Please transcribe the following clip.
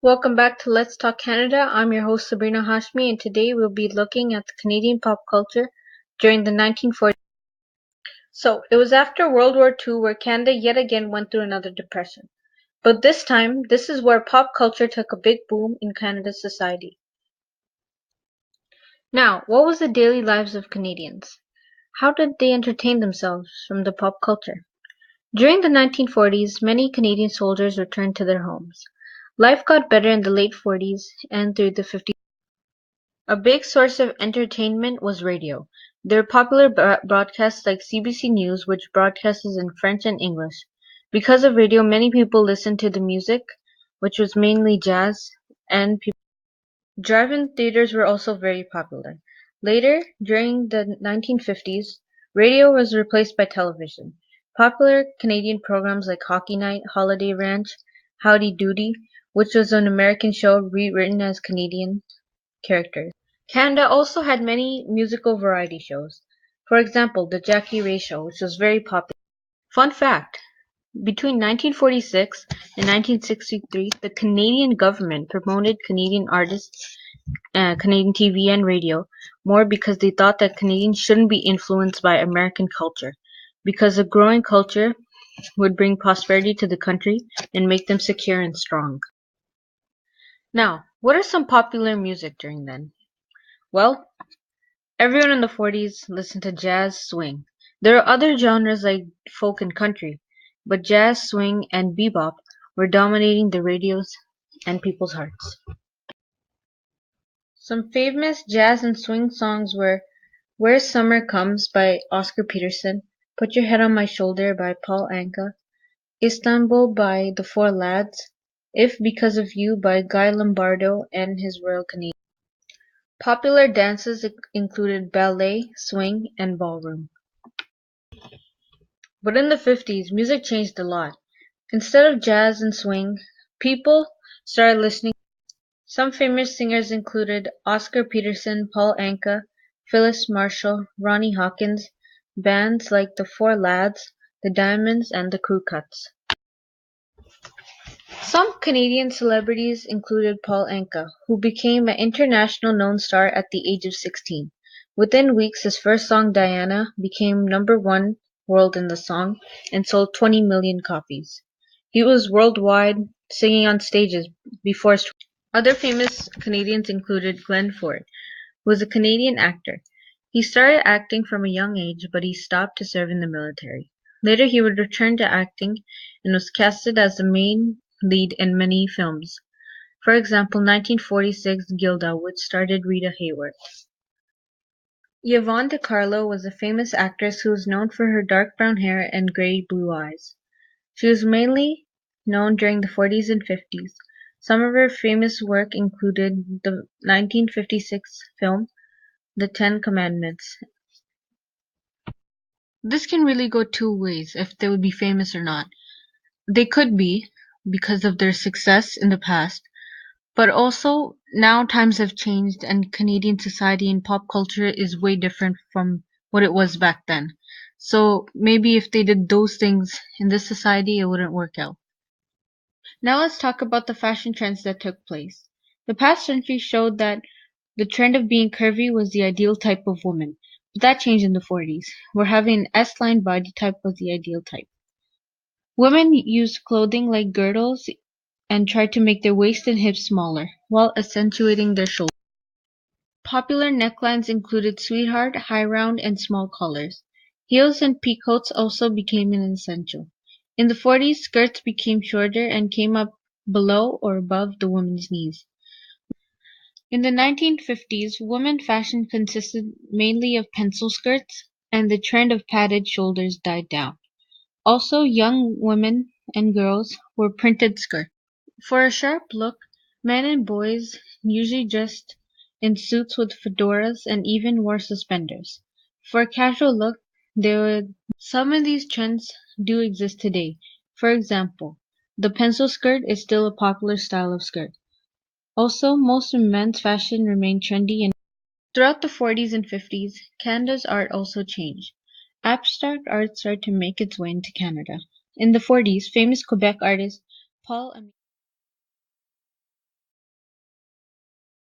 Welcome back to Let's Talk Canada. I'm your host Sabrina Hashmi, and today we'll be looking at the Canadian pop culture during the 1940s. So, it was after World War II where Canada yet again went through another depression. But this time, this is where pop culture took a big boom in Canada's society. Now, what was the daily lives of Canadians? How did they entertain themselves from the pop culture? During the 1940s, many Canadian soldiers returned to their homes. Life got better in the late 40s and through the 50s. A big source of entertainment was radio. There were popular broadcasts like CBC News, which broadcasts in French and English. Because of radio, many people listened to the music, which was mainly jazz, and drive-in theaters were also very popular. Later, during the 1950s, radio was replaced by television. Popular Canadian programs like Hockey Night, Holiday Ranch, Howdy Doody, which was an American show rewritten as Canadian characters. Canada also had many musical variety shows. For example, the Jackie Ray Show, which was very popular. Fun fact: between 1946 and 1963, the Canadian government promoted Canadian artists, Canadian TV and radio, more because they thought that Canadians shouldn't be influenced by American culture, because a growing culture would bring prosperity to the country and make them secure and strong. Now, what are some popular music during then? Well, everyone in the 40s listened to jazz, swing. There are other genres like folk and country, but jazz, swing, and bebop were dominating the radios and people's hearts. Some famous jazz and swing songs were Where Summer Comes by Oscar Peterson, Put Your Head on My Shoulder by Paul Anka, Istanbul by The Four Lads, If Because of You by Guy Lombardo and his Royal Canadians. Popular dances included ballet, swing, and ballroom. But in the 50s, music changed a lot. Instead of jazz and swing, people started listening. Some famous singers included Oscar Peterson, Paul Anka, Phyllis Marshall, Ronnie Hawkins, bands like the Four Lads, the Diamonds, and the Crew Cuts. Some Canadian celebrities included Paul Anka, who became an international known star at the age of 16. Within weeks, his first song Diana became #1 world in the song and sold 20 million copies. He was worldwide, singing on stages before his. Other famous Canadians included Glenn Ford, who was a Canadian actor. He started acting from a young age, but he stopped to serve in the military. Later he would return to acting and was casted as the main lead in many films. For example, 1946 Gilda, which starred Rita Hayworth. Yvonne De Carlo was a famous actress who was known for her dark brown hair and gray-blue eyes. She was mainly known during the 40s and 50s. Some of her famous work included the 1956 film The Ten Commandments. This can really go two ways if they would be famous or not. They could be because of their success in the past, but also now times have changed and Canadian society and pop culture is way different from what it was back then. So maybe if they did those things in this society, it wouldn't work out. Now let's talk about the fashion trends that took place. The past century showed that the trend of being curvy was the ideal type of woman, but that changed in the 40s, where having an S-line body type was the ideal type. Women used clothing like girdles and tried to make their waist and hips smaller, while accentuating their shoulders. Popular necklines included sweetheart, high round, and small collars. Heels and peacoats also became an essential. In the 40s, skirts became shorter and came up below or above the woman's knees. In the 1950s, women fashion consisted mainly of pencil skirts, and the trend of padded shoulders died down. Also, young women and girls wore printed skirts. For a sharp look, men and boys usually dressed in suits with fedoras and even wore suspenders. For a casual look, there were some of these trends do exist today. For example, the pencil skirt is still a popular style of skirt. Also, most of men's fashion remained trendy and throughout the 40s and 50s, Canada's art also changed. Abstract art started to make its way into Canada. In the 40s, famous Quebec artist Paul